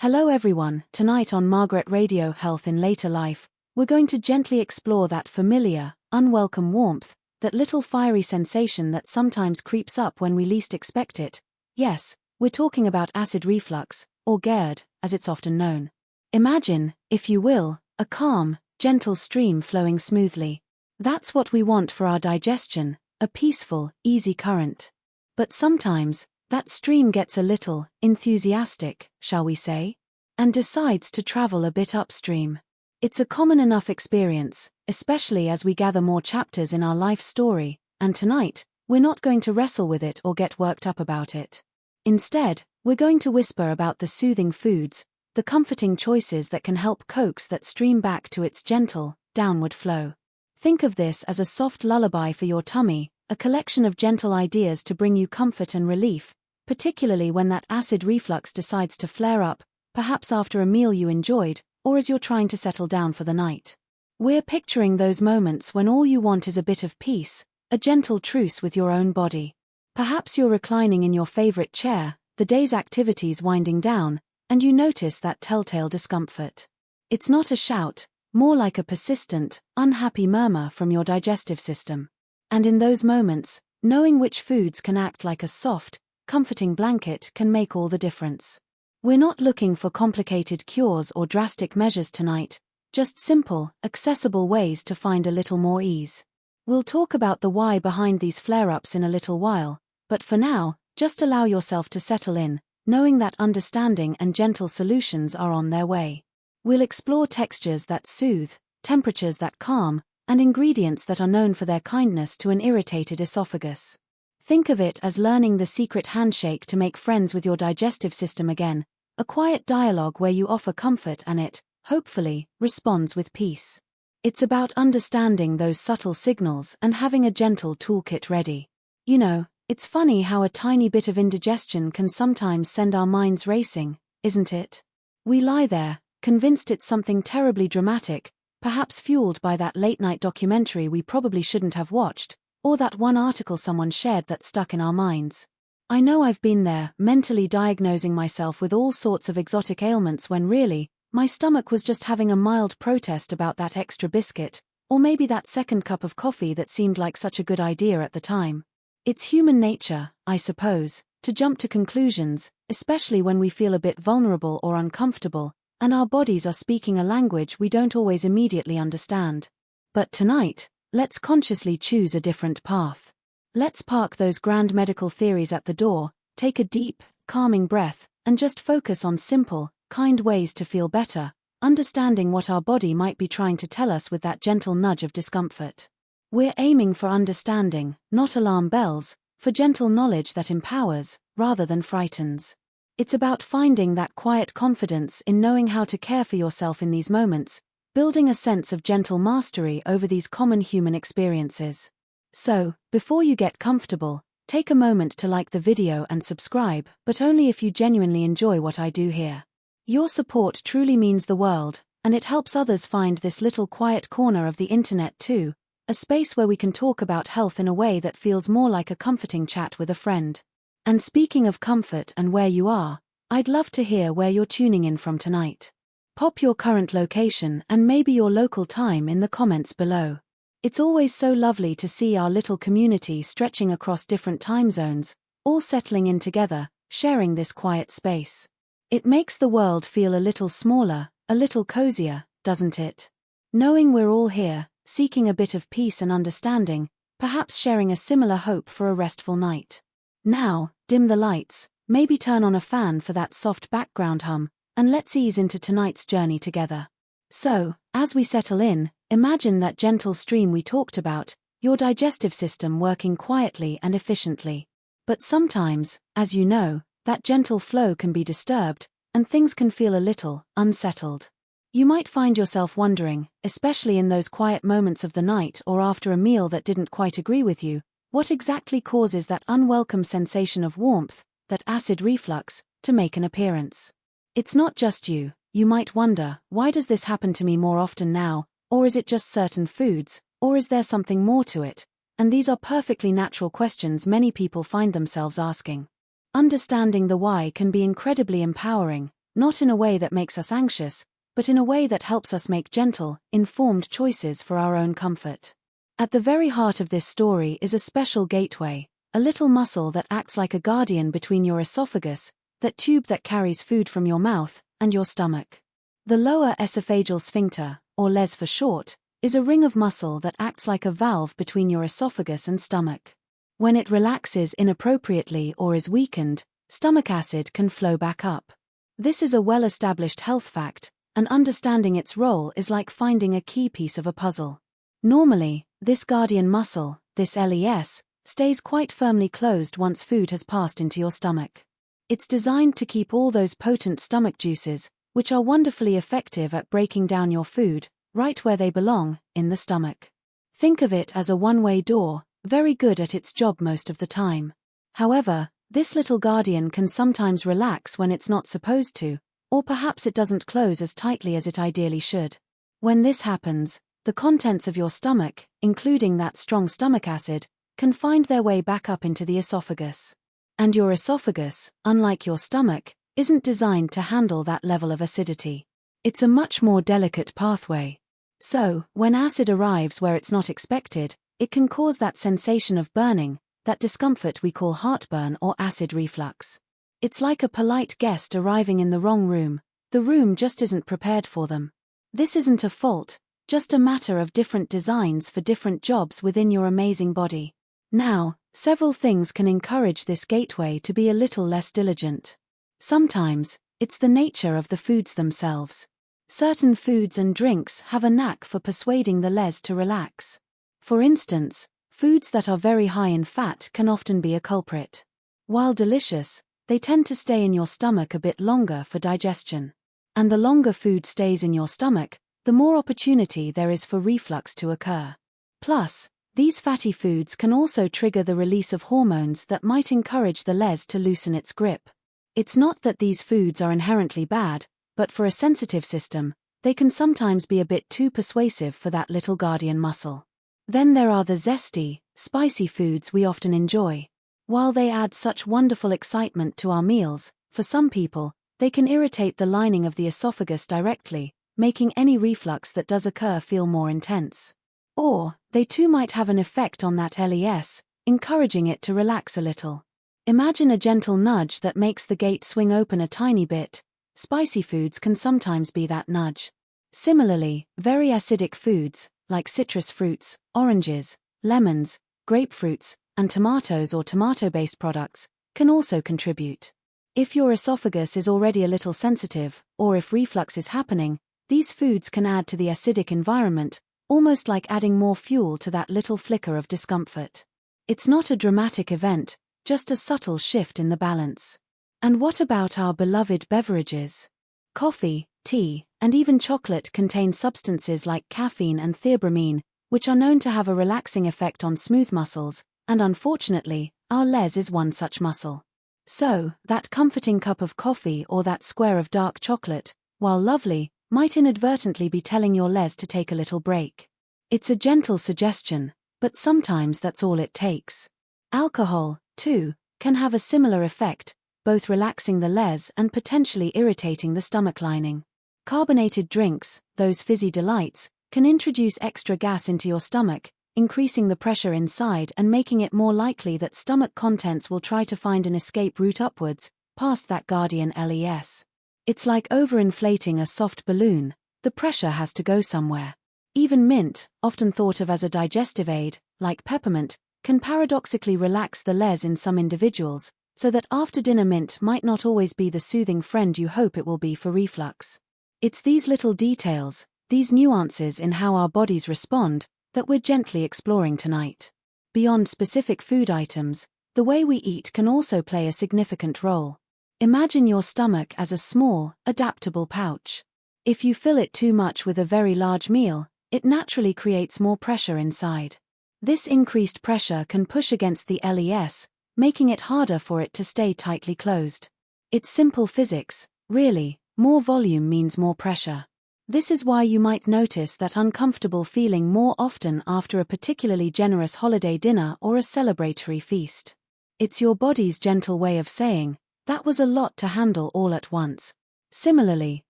Hello everyone, tonight on Margaret Radio Health in Later Life, we're going to gently explore that familiar, unwelcome warmth, that little fiery sensation that sometimes creeps up when we least expect it. Yes, we're talking about acid reflux, or GERD, as it's often known. Imagine, if you will, a calm, gentle stream flowing smoothly. That's what we want for our digestion, a peaceful, easy current. But sometimes, that stream gets a little enthusiastic, shall we say, and decides to travel a bit upstream. It's a common enough experience, especially as we gather more chapters in our life story, and tonight, we're not going to wrestle with it or get worked up about it. Instead, we're going to whisper about the soothing foods, the comforting choices that can help coax that stream back to its gentle, downward flow. Think of this as a soft lullaby for your tummy, a collection of gentle ideas to bring you comfort and relief, particularly when that acid reflux decides to flare up, perhaps after a meal you enjoyed, or as you're trying to settle down for the night. We're picturing those moments when all you want is a bit of peace, a gentle truce with your own body. Perhaps you're reclining in your favorite chair, the day's activities winding down, and you notice that telltale discomfort. It's not a shout, more like a persistent, unhappy murmur from your digestive system. And in those moments, knowing which foods can act like a soft, comforting blanket can make all the difference. We're not looking for complicated cures or drastic measures tonight, just simple, accessible ways to find a little more ease. We'll talk about the why behind these flare-ups in a little while, but for now, just allow yourself to settle in, knowing that understanding and gentle solutions are on their way. We'll explore textures that soothe, temperatures that calm, and ingredients that are known for their kindness to an irritated esophagus. Think of it as learning the secret handshake to make friends with your digestive system again, a quiet dialogue where you offer comfort and it, hopefully, responds with peace. It's about understanding those subtle signals and having a gentle toolkit ready. You know, it's funny how a tiny bit of indigestion can sometimes send our minds racing, isn't it? We lie there, convinced it's something terribly dramatic, perhaps fueled by that late-night documentary we probably shouldn't have watched, or that one article someone shared that stuck in our minds. I know I've been there, mentally diagnosing myself with all sorts of exotic ailments when really, my stomach was just having a mild protest about that extra biscuit, or maybe that second cup of coffee that seemed like such a good idea at the time. It's human nature, I suppose, to jump to conclusions, especially when we feel a bit vulnerable or uncomfortable, and our bodies are speaking a language we don't always immediately understand. But tonight, let's consciously choose a different path. Let's park those grand medical theories at the door, take a deep, calming breath, and just focus on simple, kind ways to feel better, understanding what our body might be trying to tell us with that gentle nudge of discomfort. We're aiming for understanding, not alarm bells, for gentle knowledge that empowers, rather than frightens. It's about finding that quiet confidence in knowing how to care for yourself in these moments, building a sense of gentle mastery over these common human experiences. So, before you get comfortable, take a moment to like the video and subscribe, but only if you genuinely enjoy what I do here. Your support truly means the world, and it helps others find this little quiet corner of the internet too, a space where we can talk about health in a way that feels more like a comforting chat with a friend. And speaking of comfort and where you are, I'd love to hear where you're tuning in from tonight. Pop your current location and maybe your local time in the comments below. It's always so lovely to see our little community stretching across different time zones, all settling in together, sharing this quiet space. It makes the world feel a little smaller, a little cozier, doesn't it? Knowing we're all here, seeking a bit of peace and understanding, perhaps sharing a similar hope for a restful night. Now, dim the lights, maybe turn on a fan for that soft background hum, and let's ease into tonight's journey together. So, as we settle in, imagine that gentle stream we talked about, your digestive system working quietly and efficiently. But sometimes, as you know, that gentle flow can be disturbed, and things can feel a little unsettled. You might find yourself wondering, especially in those quiet moments of the night or after a meal that didn't quite agree with you, what exactly causes that unwelcome sensation of warmth, that acid reflux, to make an appearance? It's not just you. You might wonder, why does this happen to me more often now, or is it just certain foods, or is there something more to it? And these are perfectly natural questions many people find themselves asking. Understanding the why can be incredibly empowering, not in a way that makes us anxious, but in a way that helps us make gentle, informed choices for our own comfort. At the very heart of this story is a special gateway, a little muscle that acts like a guardian between your esophagus, that tube that carries food from your mouth, and your stomach. The lower esophageal sphincter, or LES for short, is a ring of muscle that acts like a valve between your esophagus and stomach. When it relaxes inappropriately or is weakened, stomach acid can flow back up. This is a well-established health fact, and understanding its role is like finding a key piece of a puzzle. Normally, this guardian muscle, this LES, stays quite firmly closed once food has passed into your stomach. It's designed to keep all those potent stomach juices, which are wonderfully effective at breaking down your food, right where they belong, in the stomach. Think of it as a one-way door, very good at its job most of the time. However, this little guardian can sometimes relax when it's not supposed to, or perhaps it doesn't close as tightly as it ideally should. When this happens, the contents of your stomach, including that strong stomach acid, can find their way back up into the esophagus. And your esophagus, unlike your stomach, isn't designed to handle that level of acidity. It's a much more delicate pathway. So, when acid arrives where it's not expected, it can cause that sensation of burning, that discomfort we call heartburn or acid reflux. It's like a polite guest arriving in the wrong room. The room just isn't prepared for them. This isn't a fault, just a matter of different designs for different jobs within your amazing body. Now, several things can encourage this gateway to be a little less diligent. Sometimes, it's the nature of the foods themselves. Certain foods and drinks have a knack for persuading the LES to relax. For instance, foods that are very high in fat can often be a culprit. While delicious, they tend to stay in your stomach a bit longer for digestion. And the longer food stays in your stomach, the more opportunity there is for reflux to occur. Plus, these fatty foods can also trigger the release of hormones that might encourage the LES to loosen its grip. It's not that these foods are inherently bad, but for a sensitive system, they can sometimes be a bit too persuasive for that little guardian muscle. Then there are the zesty, spicy foods we often enjoy. While they add such wonderful excitement to our meals, for some people, they can irritate the lining of the esophagus directly, making any reflux that does occur feel more intense. Or, they too might have an effect on that LES, encouraging it to relax a little. Imagine a gentle nudge that makes the gate swing open a tiny bit. Spicy foods can sometimes be that nudge. Similarly, very acidic foods, like citrus fruits, oranges, lemons, grapefruits, and tomatoes or tomato-based products, can also contribute. If your esophagus is already a little sensitive, or if reflux is happening, these foods can add to the acidic environment, almost like adding more fuel to that little flicker of discomfort. It's not a dramatic event, just a subtle shift in the balance. And what about our beloved beverages? Coffee, tea, and even chocolate contain substances like caffeine and theobromine, which are known to have a relaxing effect on smooth muscles, and unfortunately, our LES is one such muscle. So, that comforting cup of coffee or that square of dark chocolate, while lovely, might inadvertently be telling your LES to take a little break. It's a gentle suggestion, but sometimes that's all it takes. Alcohol, too, can have a similar effect, both relaxing the LES and potentially irritating the stomach lining. Carbonated drinks, those fizzy delights, can introduce extra gas into your stomach, increasing the pressure inside and making it more likely that stomach contents will try to find an escape route upwards, past that guardian LES. It's like overinflating a soft balloon. The pressure has to go somewhere. Even mint, often thought of as a digestive aid, like peppermint, can paradoxically relax the LES in some individuals, so that after-dinner mint might not always be the soothing friend you hope it will be for reflux. It's these little details, these nuances in how our bodies respond, that we're gently exploring tonight. Beyond specific food items, the way we eat can also play a significant role. Imagine your stomach as a small, adaptable pouch. If you fill it too much with a very large meal, it naturally creates more pressure inside. This increased pressure can push against the LES, making it harder for it to stay tightly closed. It's simple physics, really. More volume means more pressure. This is why you might notice that uncomfortable feeling more often after a particularly generous holiday dinner or a celebratory feast. It's your body's gentle way of saying, that was a lot to handle all at once. Similarly,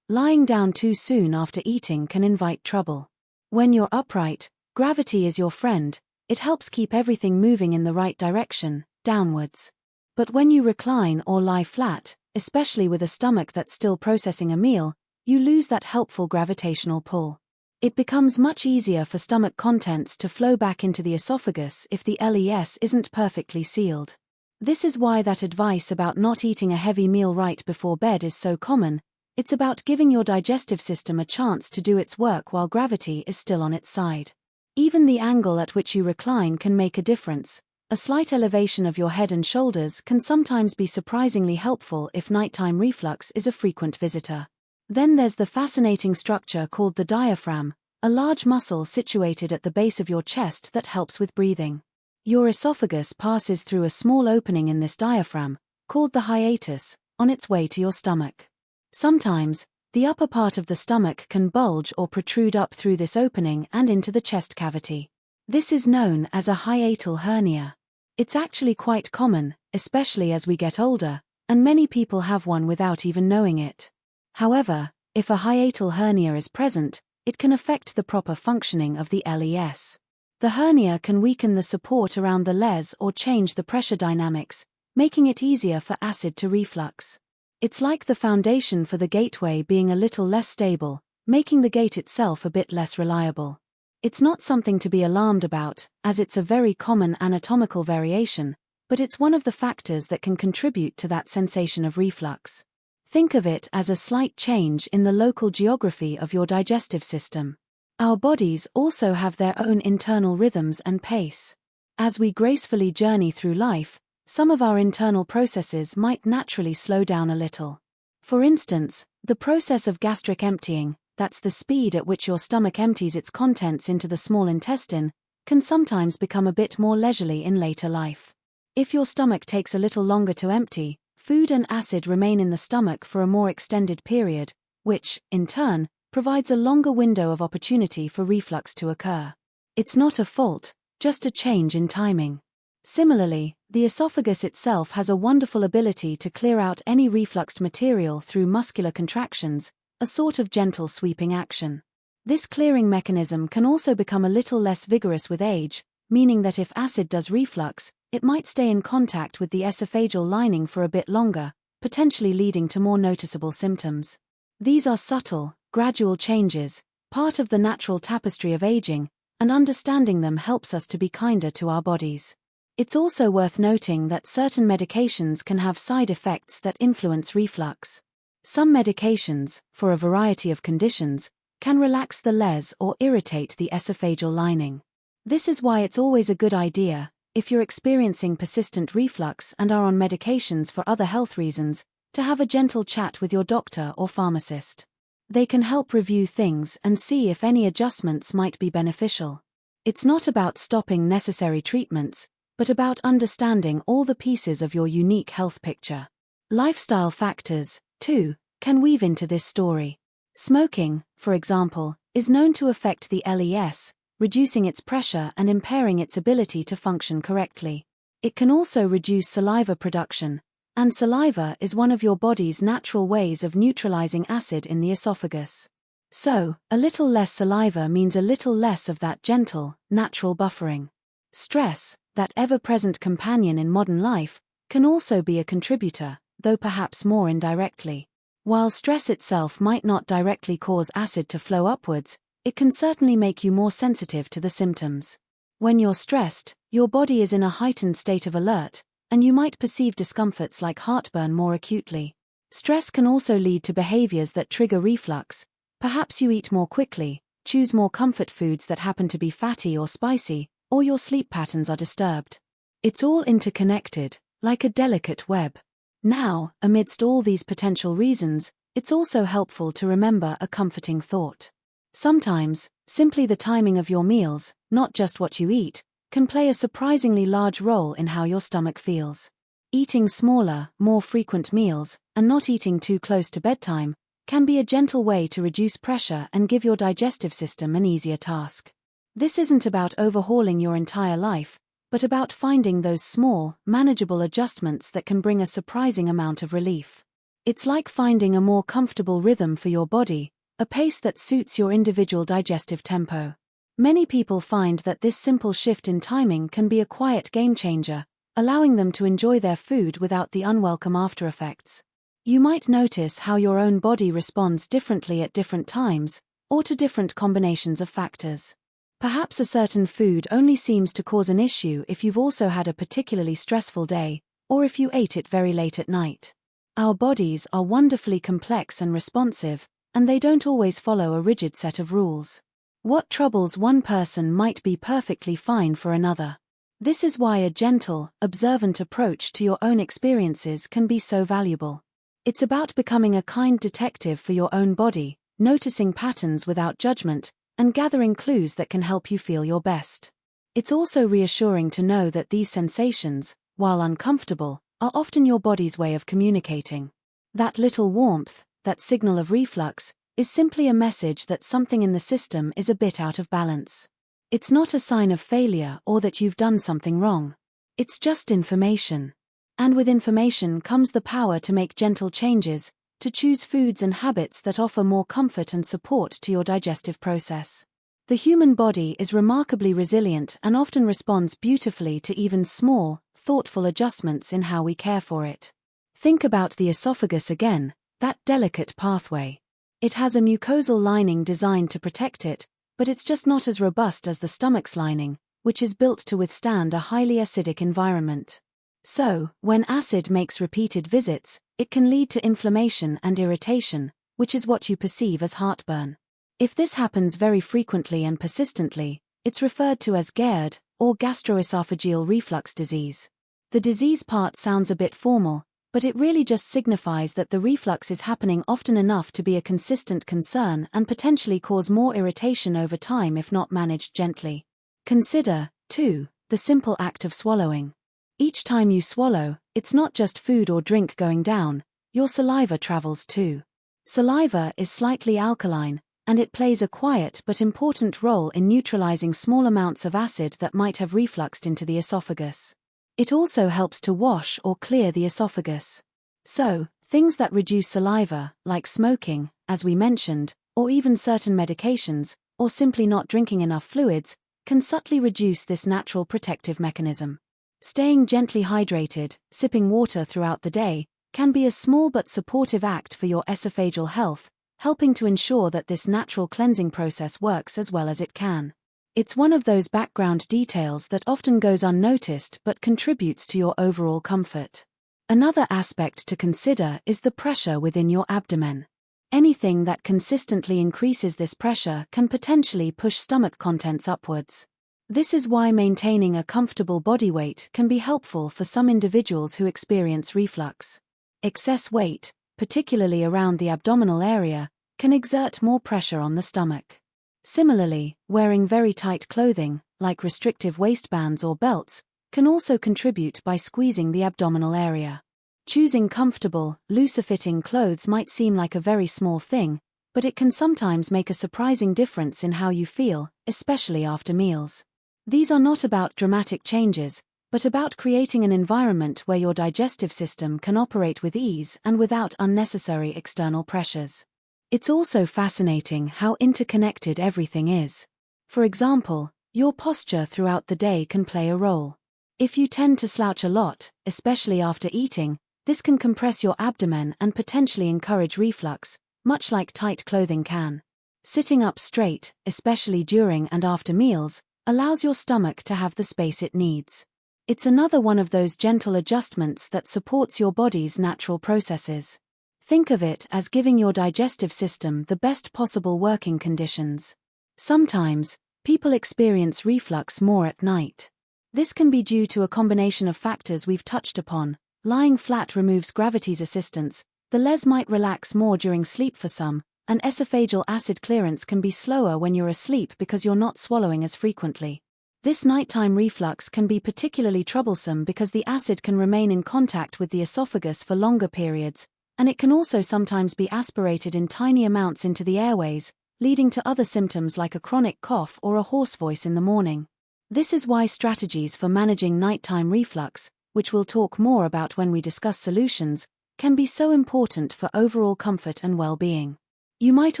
lying down too soon after eating can invite trouble. When you're upright, gravity is your friend. It helps keep everything moving in the right direction, downwards. But when you recline or lie flat, especially with a stomach that's still processing a meal, you lose that helpful gravitational pull. It becomes much easier for stomach contents to flow back into the esophagus if the LES isn't perfectly sealed. This is why that advice about not eating a heavy meal right before bed is so common. It's about giving your digestive system a chance to do its work while gravity is still on its side. Even the angle at which you recline can make a difference. A slight elevation of your head and shoulders can sometimes be surprisingly helpful if nighttime reflux is a frequent visitor. Then there's the fascinating structure called the diaphragm, a large muscle situated at the base of your chest that helps with breathing. Your esophagus passes through a small opening in this diaphragm, called the hiatus, on its way to your stomach. Sometimes, the upper part of the stomach can bulge or protrude up through this opening and into the chest cavity. This is known as a hiatal hernia. It's actually quite common, especially as we get older, and many people have one without even knowing it. However, if a hiatal hernia is present, it can affect the proper functioning of the LES. The hernia can weaken the support around the LES or change the pressure dynamics, making it easier for acid to reflux. It's like the foundation for the gateway being a little less stable, making the gate itself a bit less reliable. It's not something to be alarmed about, as it's a very common anatomical variation, but it's one of the factors that can contribute to that sensation of reflux. Think of it as a slight change in the local geography of your digestive system. Our bodies also have their own internal rhythms and pace. As we gracefully journey through life, some of our internal processes might naturally slow down a little. For instance, the process of gastric emptying, that's the speed at which your stomach empties its contents into the small intestine, can sometimes become a bit more leisurely in later life. If your stomach takes a little longer to empty, food and acid remain in the stomach for a more extended period, which, in turn, provides a longer window of opportunity for reflux to occur. It's not a fault, just a change in timing. Similarly, the esophagus itself has a wonderful ability to clear out any refluxed material through muscular contractions, a sort of gentle sweeping action. This clearing mechanism can also become a little less vigorous with age, meaning that if acid does reflux, it might stay in contact with the esophageal lining for a bit longer, potentially leading to more noticeable symptoms. These are subtle, gradual changes, part of the natural tapestry of aging, and understanding them helps us to be kinder to our bodies. It's also worth noting that certain medications can have side effects that influence reflux. Some medications, for a variety of conditions, can relax the LES or irritate the esophageal lining. This is why it's always a good idea, if you're experiencing persistent reflux and are on medications for other health reasons, to have a gentle chat with your doctor or pharmacist. They can help review things and see if any adjustments might be beneficial. It's not about stopping necessary treatments, but about understanding all the pieces of your unique health picture. Lifestyle factors, too, can weave into this story. Smoking, for example, is known to affect the LES, reducing its pressure and impairing its ability to function correctly. It can also reduce saliva production, and saliva is one of your body's natural ways of neutralizing acid in the esophagus. So, a little less saliva means a little less of that gentle, natural buffering. Stress, that ever-present companion in modern life, can also be a contributor, though perhaps more indirectly. While stress itself might not directly cause acid to flow upwards, it can certainly make you more sensitive to the symptoms. When you're stressed, your body is in a heightened state of alert, and you might perceive discomforts like heartburn more acutely. Stress can also lead to behaviors that trigger reflux. Perhaps you eat more quickly, choose more comfort foods that happen to be fatty or spicy, or your sleep patterns are disturbed. It's all interconnected, like a delicate web. Now, amidst all these potential reasons, it's also helpful to remember a comforting thought. Sometimes, simply the timing of your meals, not just what you eat, can play a surprisingly large role in how your stomach feels. Eating smaller, more frequent meals, and not eating too close to bedtime, can be a gentle way to reduce pressure and give your digestive system an easier task. This isn't about overhauling your entire life, but about finding those small, manageable adjustments that can bring a surprising amount of relief. It's like finding a more comfortable rhythm for your body, a pace that suits your individual digestive tempo. Many people find that this simple shift in timing can be a quiet game changer, allowing them to enjoy their food without the unwelcome aftereffects. You might notice how your own body responds differently at different times, or to different combinations of factors. Perhaps a certain food only seems to cause an issue if you've also had a particularly stressful day, or if you ate it very late at night. Our bodies are wonderfully complex and responsive, and they don't always follow a rigid set of rules. What troubles one person might be perfectly fine for another. This is why a gentle, observant approach to your own experiences can be so valuable. It's about becoming a kind detective for your own body, noticing patterns without judgment, and gathering clues that can help you feel your best. It's also reassuring to know that these sensations, while uncomfortable, are often your body's way of communicating. That little warmth, that signal of reflux, is simply a message that something in the system is a bit out of balance. It's not a sign of failure or that you've done something wrong. It's just information. And with information comes the power to make gentle changes, to choose foods and habits that offer more comfort and support to your digestive process. The human body is remarkably resilient and often responds beautifully to even small, thoughtful adjustments in how we care for it. Think about the esophagus again, that delicate pathway. It has a mucosal lining designed to protect it, but it's just not as robust as the stomach's lining, which is built to withstand a highly acidic environment. So, when acid makes repeated visits, it can lead to inflammation and irritation, which is what you perceive as heartburn. If this happens very frequently and persistently, it's referred to as GERD, or gastroesophageal reflux disease. The disease part sounds a bit formal, but it really just signifies that the reflux is happening often enough to be a consistent concern and potentially cause more irritation over time if not managed gently. Consider, too, the simple act of swallowing. Each time you swallow, it's not just food or drink going down, your saliva travels too. Saliva is slightly alkaline, and it plays a quiet but important role in neutralizing small amounts of acid that might have refluxed into the esophagus. It also helps to wash or clear the esophagus. So, things that reduce saliva, like smoking, as we mentioned, or even certain medications, or simply not drinking enough fluids, can subtly reduce this natural protective mechanism. Staying gently hydrated, sipping water throughout the day, can be a small but supportive act for your esophageal health, helping to ensure that this natural cleansing process works as well as it can. It's one of those background details that often goes unnoticed but contributes to your overall comfort. Another aspect to consider is the pressure within your abdomen. Anything that consistently increases this pressure can potentially push stomach contents upwards. This is why maintaining a comfortable body weight can be helpful for some individuals who experience reflux. Excess weight, particularly around the abdominal area, can exert more pressure on the stomach. Similarly, wearing very tight clothing, like restrictive waistbands or belts, can also contribute by squeezing the abdominal area. Choosing comfortable, looser-fitting clothes might seem like a very small thing, but it can sometimes make a surprising difference in how you feel, especially after meals. These are not about dramatic changes, but about creating an environment where your digestive system can operate with ease and without unnecessary external pressures. It's also fascinating how interconnected everything is. For example, your posture throughout the day can play a role. If you tend to slouch a lot, especially after eating, this can compress your abdomen and potentially encourage reflux, much like tight clothing can. Sitting up straight, especially during and after meals, allows your stomach to have the space it needs. It's another one of those gentle adjustments that supports your body's natural processes. Think of it as giving your digestive system the best possible working conditions. Sometimes, people experience reflux more at night. This can be due to a combination of factors we've touched upon. Lying flat removes gravity's assistance, the legs might relax more during sleep for some, and esophageal acid clearance can be slower when you're asleep because you're not swallowing as frequently. This nighttime reflux can be particularly troublesome because the acid can remain in contact with the esophagus for longer periods, and it can also sometimes be aspirated in tiny amounts into the airways, leading to other symptoms like a chronic cough or a hoarse voice in the morning. This is why strategies for managing nighttime reflux, which we'll talk more about when we discuss solutions, can be so important for overall comfort and well-being. You might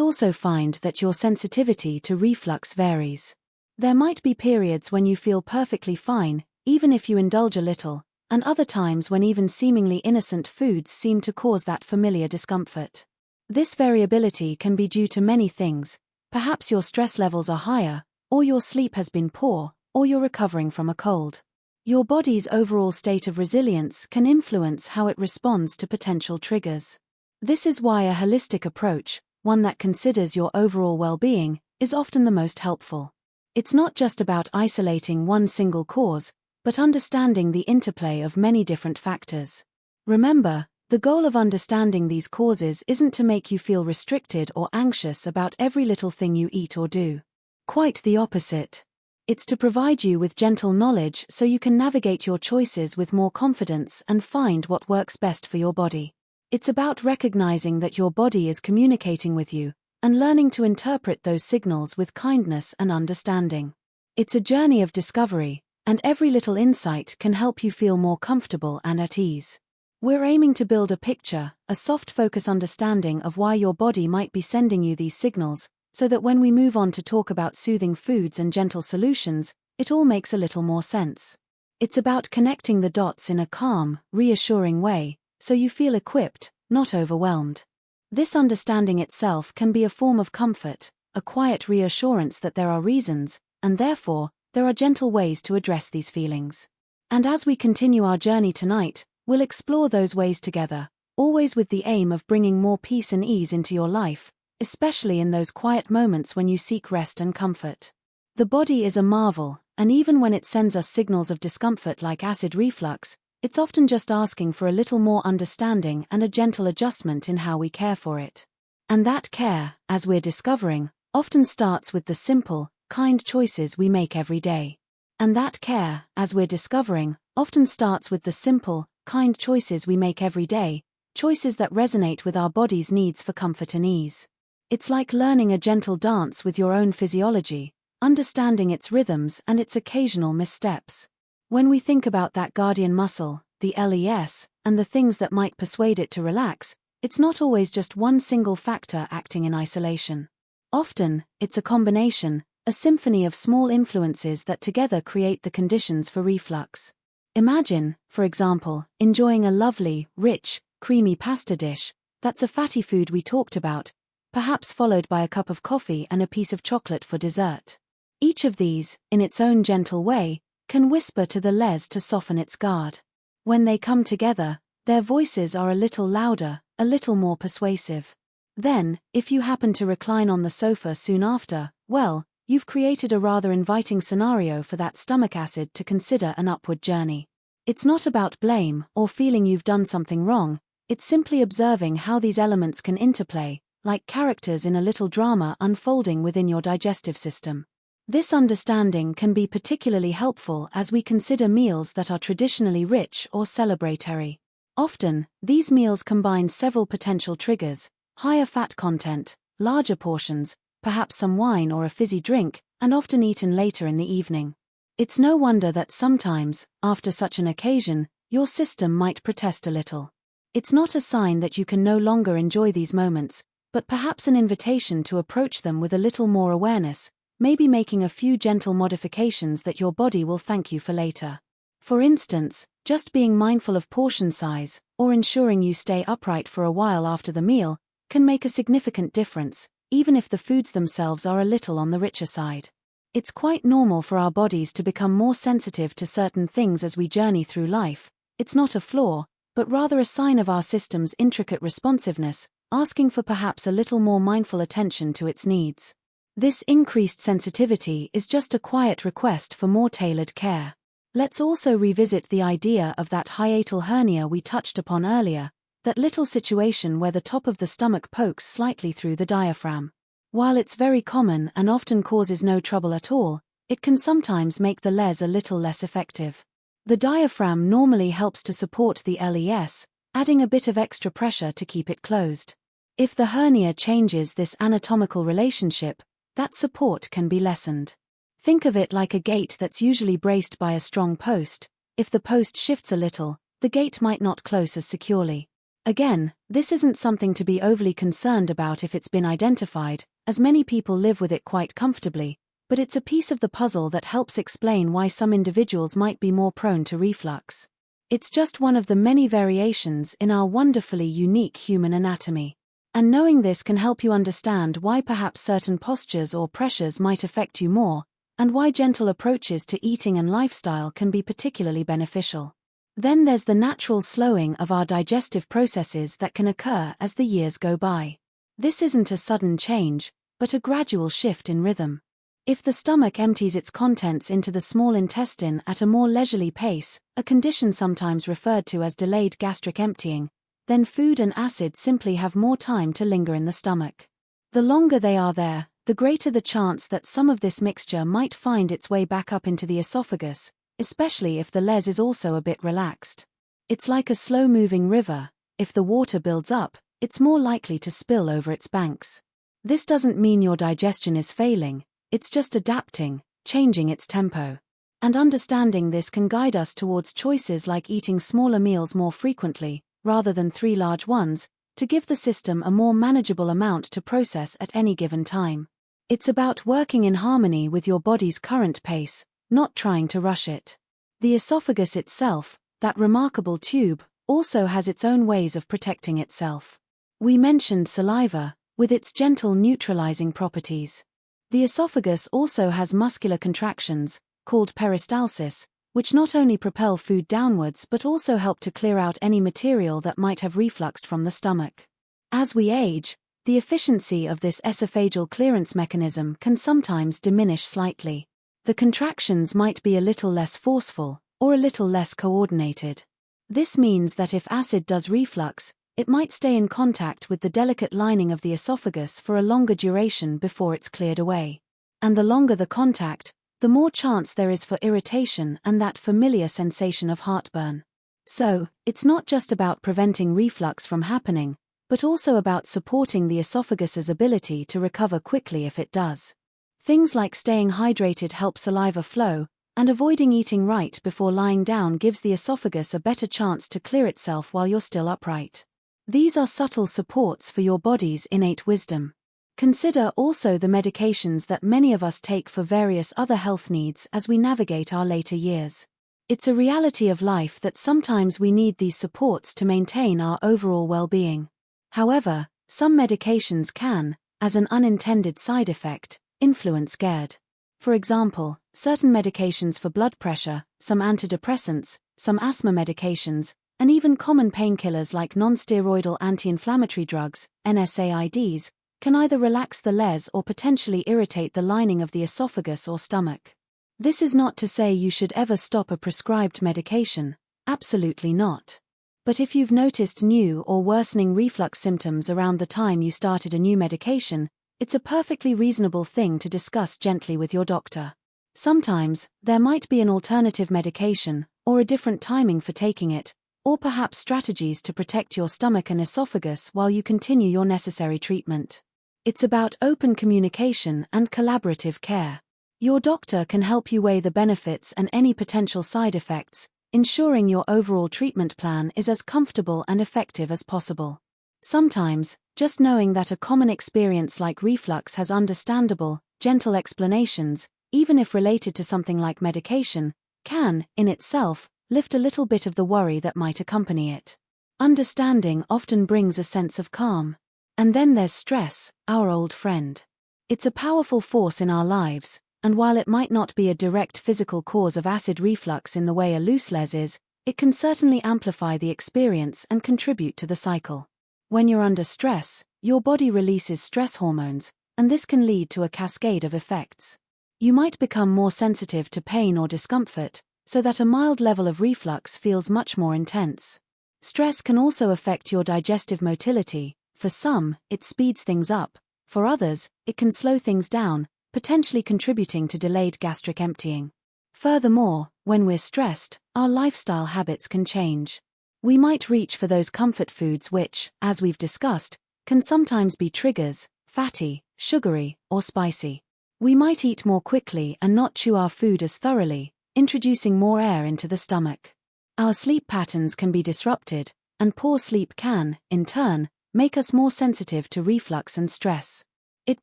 also find that your sensitivity to reflux varies. There might be periods when you feel perfectly fine, even if you indulge a little, and other times when even seemingly innocent foods seem to cause that familiar discomfort. This variability can be due to many things. Perhaps your stress levels are higher, or your sleep has been poor, or you're recovering from a cold. Your body's overall state of resilience can influence how it responds to potential triggers. This is why a holistic approach, one that considers your overall well-being, is often the most helpful. It's not just about isolating one single cause, but understanding the interplay of many different factors. Remember, the goal of understanding these causes isn't to make you feel restricted or anxious about every little thing you eat or do. Quite the opposite. It's to provide you with gentle knowledge so you can navigate your choices with more confidence and find what works best for your body. It's about recognizing that your body is communicating with you, and learning to interpret those signals with kindness and understanding. It's a journey of discovery, and every little insight can help you feel more comfortable and at ease. We're aiming to build a picture, a soft focus understanding of why your body might be sending you these signals, so that when we move on to talk about soothing foods and gentle solutions, it all makes a little more sense. It's about connecting the dots in a calm, reassuring way, so you feel equipped, not overwhelmed. This understanding itself can be a form of comfort, a quiet reassurance that there are reasons, and therefore, there are gentle ways to address these feelings. And as we continue our journey tonight, we'll explore those ways together, always with the aim of bringing more peace and ease into your life, especially in those quiet moments when you seek rest and comfort. The body is a marvel, and even when it sends us signals of discomfort like acid reflux, it's often just asking for a little more understanding and a gentle adjustment in how we care for it. And that care, as we're discovering, often starts with the simple, kind choices we make every day. And that care, as we're discovering, often starts with the simple, kind choices we make every day, choices that resonate with our body's needs for comfort and ease. It's like learning a gentle dance with your own physiology, understanding its rhythms and its occasional missteps. When we think about that guardian muscle, the LES, and the things that might persuade it to relax, it's not always just one single factor acting in isolation. Often, it's a combination, a symphony of small influences that together create the conditions for reflux. Imagine, for example, enjoying a lovely, rich, creamy pasta dish. That's a fatty food we talked about, perhaps followed by a cup of coffee and a piece of chocolate for dessert. Each of these, in its own gentle way, can whisper to the LES to soften its guard. When they come together, their voices are a little louder, a little more persuasive. Then, if you happen to recline on the sofa soon after, well, you've created a rather inviting scenario for that stomach acid to consider an upward journey. It's not about blame or feeling you've done something wrong, it's simply observing how these elements can interplay, like characters in a little drama unfolding within your digestive system. This understanding can be particularly helpful as we consider meals that are traditionally rich or celebratory. Often, these meals combine several potential triggers: higher fat content, larger portions, perhaps some wine or a fizzy drink, and often eaten later in the evening. It's no wonder that sometimes, after such an occasion, your system might protest a little. It's not a sign that you can no longer enjoy these moments, but perhaps an invitation to approach them with a little more awareness, maybe making a few gentle modifications that your body will thank you for later. For instance, just being mindful of portion size, or ensuring you stay upright for a while after the meal, can make a significant difference, even if the foods themselves are a little on the richer side. It's quite normal for our bodies to become more sensitive to certain things as we journey through life. It's not a flaw, but rather a sign of our system's intricate responsiveness, asking for perhaps a little more mindful attention to its needs. This increased sensitivity is just a quiet request for more tailored care. Let's also revisit the idea of that hiatal hernia we touched upon earlier, that little situation where the top of the stomach pokes slightly through the diaphragm. While it's very common and often causes no trouble at all, it can sometimes make the LES a little less effective. The diaphragm normally helps to support the LES, adding a bit of extra pressure to keep it closed. If the hernia changes this anatomical relationship, that support can be lessened. Think of it like a gate that's usually braced by a strong post. If the post shifts a little, the gate might not close as securely. Again, this isn't something to be overly concerned about if it's been identified, as many people live with it quite comfortably, but it's a piece of the puzzle that helps explain why some individuals might be more prone to reflux. It's just one of the many variations in our wonderfully unique human anatomy. And knowing this can help you understand why perhaps certain postures or pressures might affect you more, and why gentle approaches to eating and lifestyle can be particularly beneficial. Then there's the natural slowing of our digestive processes that can occur as the years go by. This isn't a sudden change, but a gradual shift in rhythm. If the stomach empties its contents into the small intestine at a more leisurely pace, a condition sometimes referred to as delayed gastric emptying, then food and acid simply have more time to linger in the stomach. The longer they are there, the greater the chance that some of this mixture might find its way back up into the esophagus, especially if the les is also a bit relaxed. It's like a slow-moving river. If the water builds up, it's more likely to spill over its banks. This doesn't mean your digestion is failing, it's just adapting, changing its tempo. And understanding this can guide us towards choices like eating smaller meals more frequently, rather than 3 large ones, to give the system a more manageable amount to process at any given time. It's about working in harmony with your body's current pace, not trying to rush it. The esophagus itself, that remarkable tube, also has its own ways of protecting itself. We mentioned saliva, with its gentle neutralizing properties. The esophagus also has muscular contractions, called peristalsis, which not only propel food downwards but also help to clear out any material that might have refluxed from the stomach. As we age, the efficiency of this esophageal clearance mechanism can sometimes diminish slightly. The contractions might be a little less forceful, or a little less coordinated. This means that if acid does reflux, it might stay in contact with the delicate lining of the esophagus for a longer duration before it's cleared away. And the longer the contact, the more chance there is for irritation and that familiar sensation of heartburn. So, it's not just about preventing reflux from happening, but also about supporting the esophagus's ability to recover quickly if it does. Things like staying hydrated help saliva flow, and avoiding eating right before lying down gives the esophagus a better chance to clear itself while you're still upright. These are subtle supports for your body's innate wisdom. Consider also the medications that many of us take for various other health needs as we navigate our later years. It's a reality of life that sometimes we need these supports to maintain our overall well-being. However, some medications can, as an unintended side effect, influence GERD. For example, certain medications for blood pressure, some antidepressants, some asthma medications, and even common painkillers like non-steroidal anti-inflammatory drugs, NSAIDs, can either relax the les or potentially irritate the lining of the esophagus or stomach. This is not to say you should ever stop a prescribed medication, absolutely not. But if you've noticed new or worsening reflux symptoms around the time you started a new medication, it's a perfectly reasonable thing to discuss gently with your doctor. Sometimes, there might be an alternative medication, or a different timing for taking it, or perhaps strategies to protect your stomach and esophagus while you continue your necessary treatment. It's about open communication and collaborative care. Your doctor can help you weigh the benefits and any potential side effects, ensuring your overall treatment plan is as comfortable and effective as possible. Sometimes, just knowing that a common experience like reflux has understandable, gentle explanations, even if related to something like medication, can, in itself, lift a little bit of the worry that might accompany it. Understanding often brings a sense of calm. And then there's stress, our old friend. It's a powerful force in our lives, and while it might not be a direct physical cause of acid reflux in the way a loose les is, it can certainly amplify the experience and contribute to the cycle. When you're under stress, your body releases stress hormones, and this can lead to a cascade of effects. You might become more sensitive to pain or discomfort, so that a mild level of reflux feels much more intense. Stress can also affect your digestive motility. For some, it speeds things up. For others, it can slow things down, potentially contributing to delayed gastric emptying. Furthermore, when we're stressed, our lifestyle habits can change. We might reach for those comfort foods which, as we've discussed, can sometimes be triggers, fatty, sugary, or spicy. We might eat more quickly and not chew our food as thoroughly, introducing more air into the stomach. Our sleep patterns can be disrupted, and poor sleep can, in turn, make us more sensitive to reflux and stress. It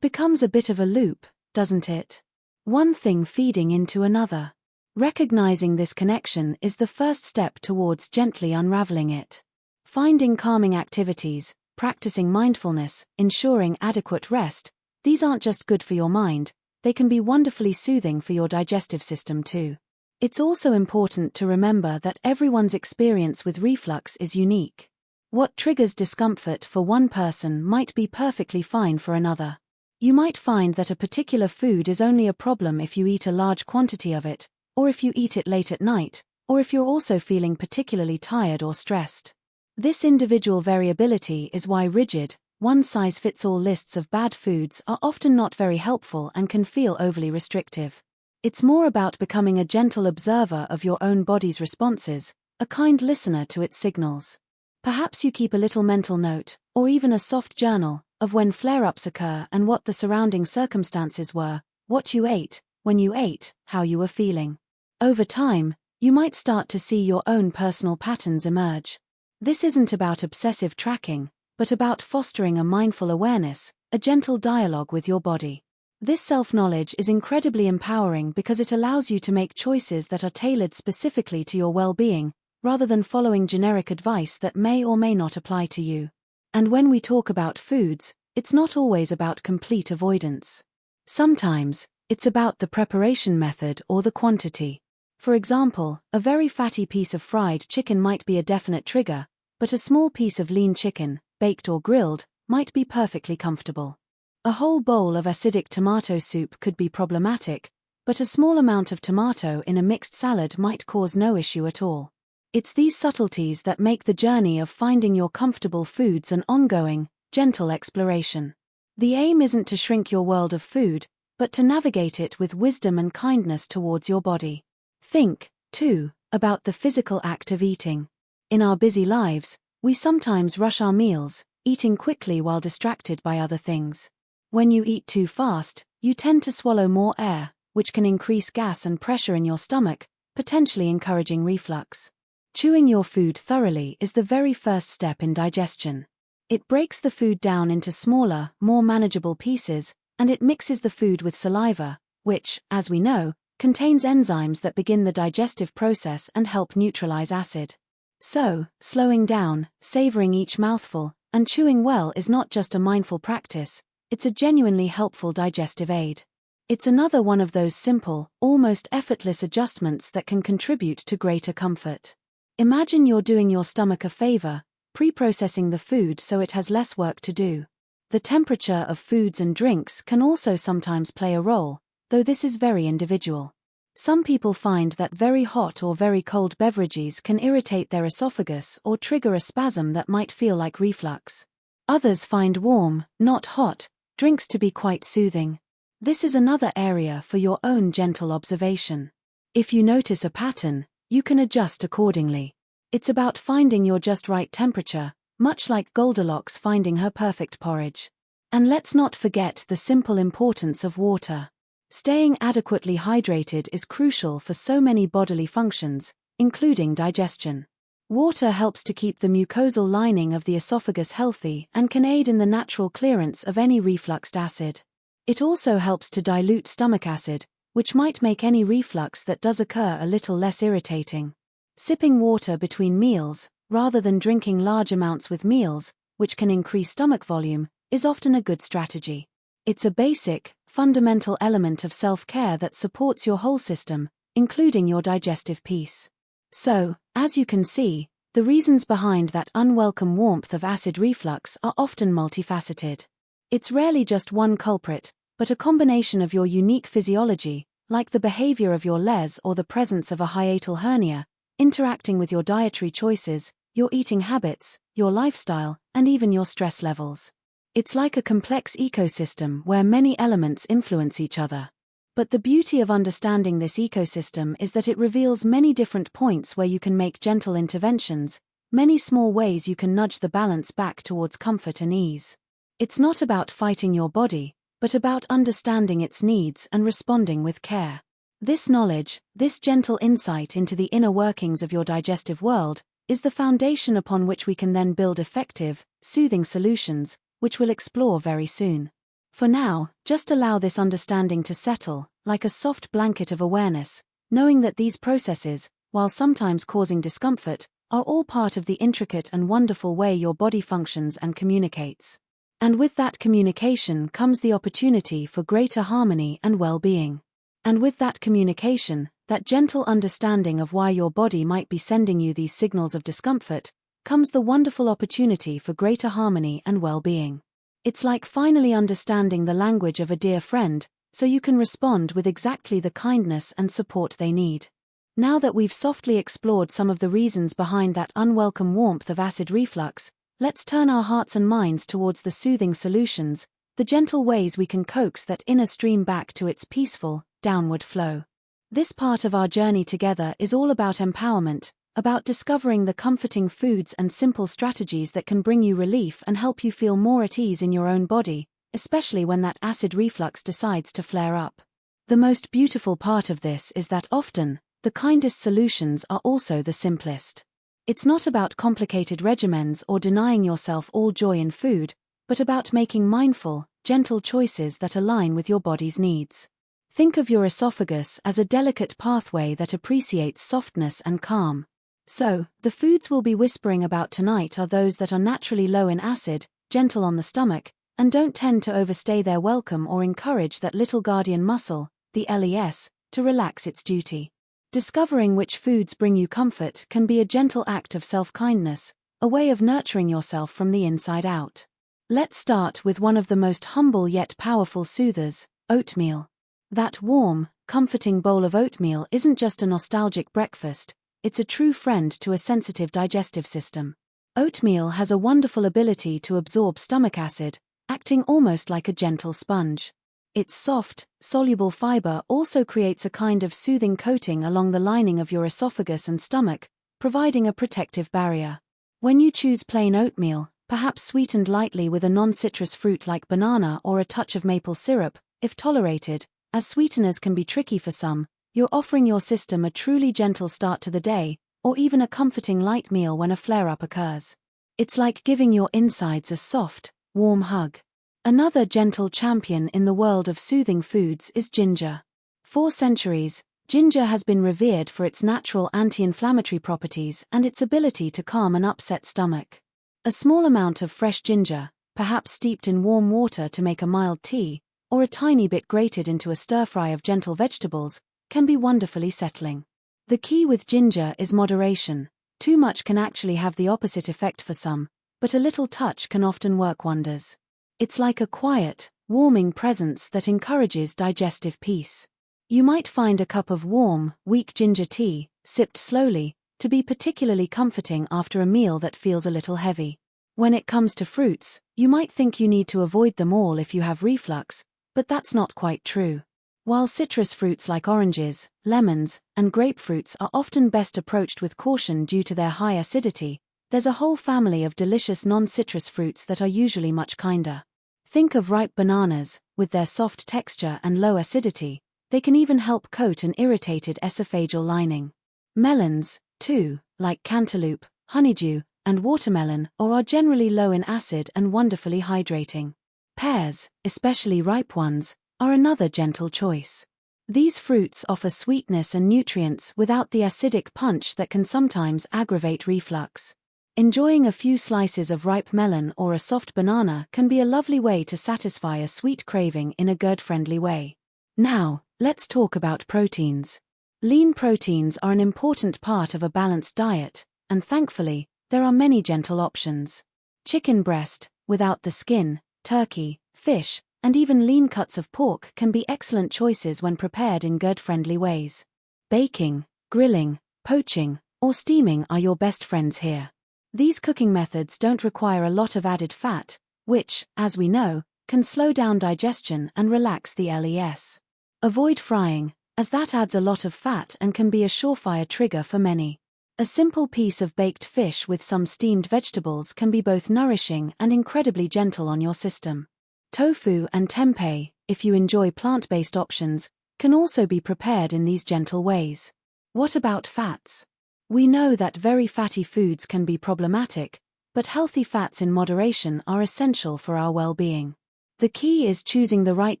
becomes a bit of a loop, doesn't it? One thing feeding into another. Recognizing this connection is the first step towards gently unraveling it. Finding calming activities, practicing mindfulness, ensuring adequate rest, these aren't just good for your mind, they can be wonderfully soothing for your digestive system too. It's also important to remember that everyone's experience with reflux is unique. What triggers discomfort for one person might be perfectly fine for another. You might find that a particular food is only a problem if you eat a large quantity of it, or if you eat it late at night, or if you're also feeling particularly tired or stressed. This individual variability is why rigid, one-size-fits-all lists of bad foods are often not very helpful and can feel overly restrictive. It's more about becoming a gentle observer of your own body's responses, a kind listener to its signals. Perhaps you keep a little mental note, or even a soft journal, of when flare-ups occur and what the surrounding circumstances were, what you ate, when you ate, how you were feeling. Over time, you might start to see your own personal patterns emerge. This isn't about obsessive tracking, but about fostering a mindful awareness, a gentle dialogue with your body. This self-knowledge is incredibly empowering because it allows you to make choices that are tailored specifically to your well-being, rather than following generic advice that may or may not apply to you. And when we talk about foods, it's not always about complete avoidance. Sometimes, it's about the preparation method or the quantity. For example, a very fatty piece of fried chicken might be a definite trigger, but a small piece of lean chicken, baked or grilled, might be perfectly comfortable. A whole bowl of acidic tomato soup could be problematic, but a small amount of tomato in a mixed salad might cause no issue at all. It's these subtleties that make the journey of finding your comfortable foods an ongoing, gentle exploration. The aim isn't to shrink your world of food, but to navigate it with wisdom and kindness towards your body. Think, too, about the physical act of eating. In our busy lives, we sometimes rush our meals, eating quickly while distracted by other things. When you eat too fast, you tend to swallow more air, which can increase gas and pressure in your stomach, potentially encouraging reflux. Chewing your food thoroughly is the very first step in digestion. It breaks the food down into smaller, more manageable pieces, and it mixes the food with saliva, which, as we know, contains enzymes that begin the digestive process and help neutralize acid. So, slowing down, savoring each mouthful, and chewing well is not just a mindful practice, it's a genuinely helpful digestive aid. It's another one of those simple, almost effortless adjustments that can contribute to greater comfort. Imagine you're doing your stomach a favor, pre-processing the food so it has less work to do. The temperature of foods and drinks can also sometimes play a role, though this is very individual. Some people find that very hot or very cold beverages can irritate their esophagus or trigger a spasm that might feel like reflux. Others find warm, not hot, drinks to be quite soothing. This is another area for your own gentle observation. If you notice a pattern, you can adjust accordingly. It's about finding your just right temperature, much like Goldilocks finding her perfect porridge. And let's not forget the simple importance of water. Staying adequately hydrated is crucial for so many bodily functions, including digestion. Water helps to keep the mucosal lining of the esophagus healthy and can aid in the natural clearance of any refluxed acid. It also helps to dilute stomach acid, which might make any reflux that does occur a little less irritating. Sipping water between meals, rather than drinking large amounts with meals, which can increase stomach volume, is often a good strategy. It's a basic, fundamental element of self-care that supports your whole system, including your digestive piece. So, as you can see, the reasons behind that unwelcome warmth of acid reflux are often multifaceted. It's rarely just one culprit, but a combination of your unique physiology, like the behavior of your les or the presence of a hiatal hernia, interacting with your dietary choices, your eating habits, your lifestyle, and even your stress levels. It's like a complex ecosystem where many elements influence each other. But the beauty of understanding this ecosystem is that it reveals many different points where you can make gentle interventions, many small ways you can nudge the balance back towards comfort and ease. It's not about fighting your body, but about understanding its needs and responding with care. This knowledge, this gentle insight into the inner workings of your digestive world, is the foundation upon which we can then build effective, soothing solutions, which we'll explore very soon. For now, just allow this understanding to settle, like a soft blanket of awareness, knowing that these processes, while sometimes causing discomfort, are all part of the intricate and wonderful way your body functions and communicates. And with that communication comes the opportunity for greater harmony and well-being. And with that communication, that gentle understanding of why your body might be sending you these signals of discomfort, comes the wonderful opportunity for greater harmony and well-being. It's like finally understanding the language of a dear friend, so you can respond with exactly the kindness and support they need. Now that we've softly explored some of the reasons behind that unwelcome warmth of acid reflux, let's turn our hearts and minds towards the soothing solutions, the gentle ways we can coax that inner stream back to its peaceful, downward flow. This part of our journey together is all about empowerment, about discovering the comforting foods and simple strategies that can bring you relief and help you feel more at ease in your own body, especially when that acid reflux decides to flare up. The most beautiful part of this is that often, the kindest solutions are also the simplest. It's not about complicated regimens or denying yourself all joy in food, but about making mindful, gentle choices that align with your body's needs. Think of your esophagus as a delicate pathway that appreciates softness and calm. So, the foods we'll be whispering about tonight are those that are naturally low in acid, gentle on the stomach, and don't tend to overstay their welcome or encourage that little guardian muscle, the LES, to relax its duty. Discovering which foods bring you comfort can be a gentle act of self-kindness, a way of nurturing yourself from the inside out. Let's start with one of the most humble yet powerful soothers, oatmeal. That warm, comforting bowl of oatmeal isn't just a nostalgic breakfast, it's a true friend to a sensitive digestive system. Oatmeal has a wonderful ability to absorb stomach acid, acting almost like a gentle sponge. Its soft, soluble fiber also creates a kind of soothing coating along the lining of your esophagus and stomach, providing a protective barrier. When you choose plain oatmeal, perhaps sweetened lightly with a non-citrus fruit like banana or a touch of maple syrup, if tolerated, as sweeteners can be tricky for some, you're offering your system a truly gentle start to the day, or even a comforting light meal when a flare-up occurs. It's like giving your insides a soft, warm hug. Another gentle champion in the world of soothing foods is ginger. For centuries, ginger has been revered for its natural anti-inflammatory properties and its ability to calm an upset stomach. A small amount of fresh ginger, perhaps steeped in warm water to make a mild tea, or a tiny bit grated into a stir-fry of gentle vegetables, can be wonderfully settling. The key with ginger is moderation. Too much can actually have the opposite effect for some, but a little touch can often work wonders. It's like a quiet, warming presence that encourages digestive peace. You might find a cup of warm, weak ginger tea, sipped slowly, to be particularly comforting after a meal that feels a little heavy. When it comes to fruits, you might think you need to avoid them all if you have reflux, but that's not quite true. While citrus fruits like oranges, lemons, and grapefruits are often best approached with caution due to their high acidity, there's a whole family of delicious non-citrus fruits that are usually much kinder. Think of ripe bananas, with their soft texture and low acidity, they can even help coat an irritated esophageal lining. Melons, too, like cantaloupe, honeydew, and watermelon, are generally low in acid and wonderfully hydrating. Pears, especially ripe ones, are another gentle choice. These fruits offer sweetness and nutrients without the acidic punch that can sometimes aggravate reflux. Enjoying a few slices of ripe melon or a soft banana can be a lovely way to satisfy a sweet craving in a GERD-friendly way. Now, let's talk about proteins. Lean proteins are an important part of a balanced diet, and thankfully, there are many gentle options. Chicken breast, without the skin, turkey, fish, and even lean cuts of pork can be excellent choices when prepared in GERD-friendly ways. Baking, grilling, poaching, or steaming are your best friends here. These cooking methods don't require a lot of added fat, which, as we know, can slow down digestion and relax the LES. Avoid frying, as that adds a lot of fat and can be a surefire trigger for many. A simple piece of baked fish with some steamed vegetables can be both nourishing and incredibly gentle on your system. Tofu and tempeh, if you enjoy plant-based options, can also be prepared in these gentle ways. What about fats? We know that very fatty foods can be problematic, but healthy fats in moderation are essential for our well-being. The key is choosing the right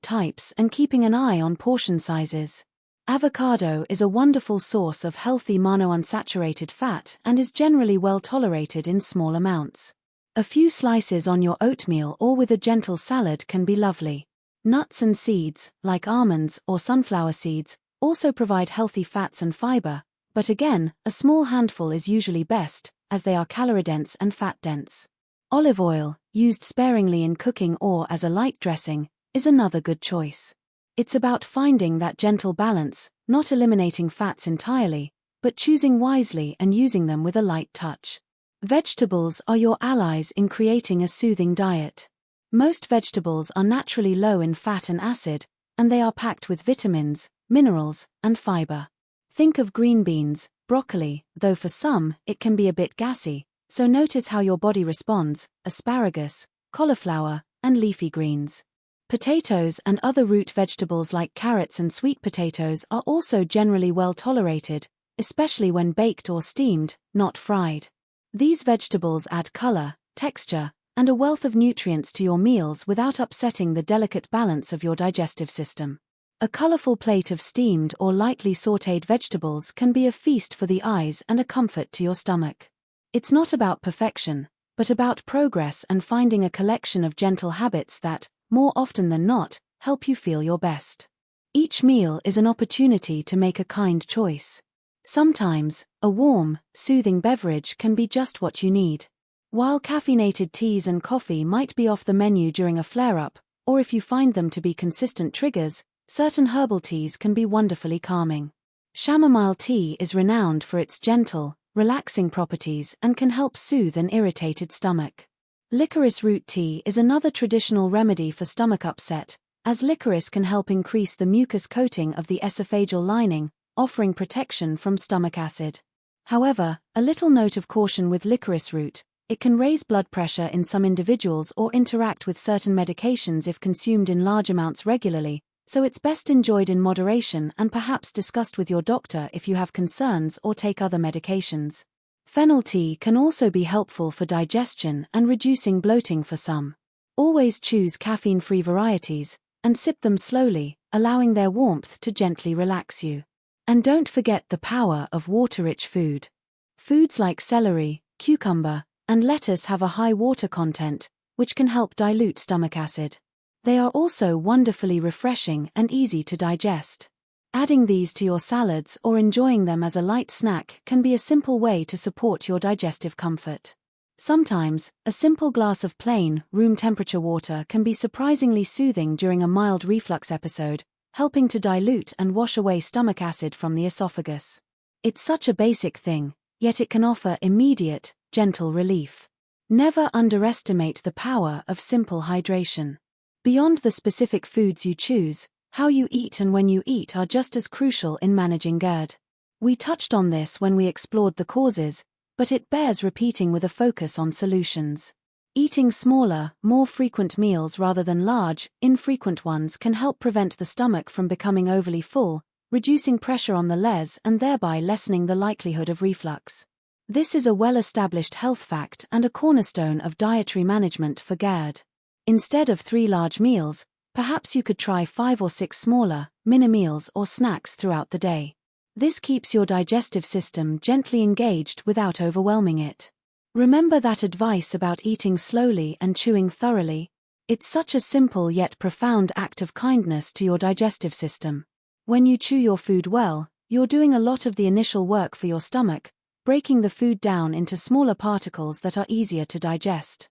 types and keeping an eye on portion sizes. Avocado is a wonderful source of healthy monounsaturated fat and is generally well tolerated in small amounts. A few slices on your oatmeal or with a gentle salad can be lovely. Nuts and seeds, like almonds or sunflower seeds, also provide healthy fats and fiber, but again, a small handful is usually best, as they are calorie-dense and fat-dense. Olive oil, used sparingly in cooking or as a light dressing, is another good choice. It's about finding that gentle balance, not eliminating fats entirely, but choosing wisely and using them with a light touch. Vegetables are your allies in creating a soothing diet. Most vegetables are naturally low in fat and acid, and they are packed with vitamins, minerals, and fiber. Think of green beans, broccoli, though for some, it can be a bit gassy, so notice how your body responds, asparagus, cauliflower, and leafy greens. Potatoes and other root vegetables like carrots and sweet potatoes are also generally well tolerated, especially when baked or steamed, not fried. These vegetables add color, texture, and a wealth of nutrients to your meals without upsetting the delicate balance of your digestive system. A colorful plate of steamed or lightly sautéed vegetables can be a feast for the eyes and a comfort to your stomach. It's not about perfection, but about progress and finding a collection of gentle habits that, more often than not, help you feel your best. Each meal is an opportunity to make a kind choice. Sometimes, a warm, soothing beverage can be just what you need. While caffeinated teas and coffee might be off the menu during a flare-up, or if you find them to be consistent triggers, certain herbal teas can be wonderfully calming. Chamomile tea is renowned for its gentle, relaxing properties and can help soothe an irritated stomach. Licorice root tea is another traditional remedy for stomach upset, as licorice can help increase the mucus coating of the esophageal lining, offering protection from stomach acid. However, a little note of caution with licorice root: it can raise blood pressure in some individuals or interact with certain medications if consumed in large amounts regularly, so it's best enjoyed in moderation and perhaps discussed with your doctor if you have concerns or take other medications. Fennel tea can also be helpful for digestion and reducing bloating for some. Always choose caffeine-free varieties, and sip them slowly, allowing their warmth to gently relax you. And don't forget the power of water-rich food. Foods like celery, cucumber, and lettuce have a high water content, which can help dilute stomach acid. They are also wonderfully refreshing and easy to digest. Adding these to your salads or enjoying them as a light snack can be a simple way to support your digestive comfort. Sometimes, a simple glass of plain, room-temperature water can be surprisingly soothing during a mild reflux episode, helping to dilute and wash away stomach acid from the esophagus. It's such a basic thing, yet it can offer immediate, gentle relief. Never underestimate the power of simple hydration. Beyond the specific foods you choose, how you eat and when you eat are just as crucial in managing GERD. We touched on this when we explored the causes, but it bears repeating with a focus on solutions. Eating smaller, more frequent meals rather than large, infrequent ones can help prevent the stomach from becoming overly full, reducing pressure on the les and thereby lessening the likelihood of reflux. This is a well-established health fact and a cornerstone of dietary management for GERD. Instead of 3 large meals, perhaps you could try 5 or 6 smaller, mini-meals or snacks throughout the day. This keeps your digestive system gently engaged without overwhelming it. Remember that advice about eating slowly and chewing thoroughly? It's such a simple yet profound act of kindness to your digestive system. When you chew your food well, you're doing a lot of the initial work for your stomach, breaking the food down into smaller particles that are easier to digest.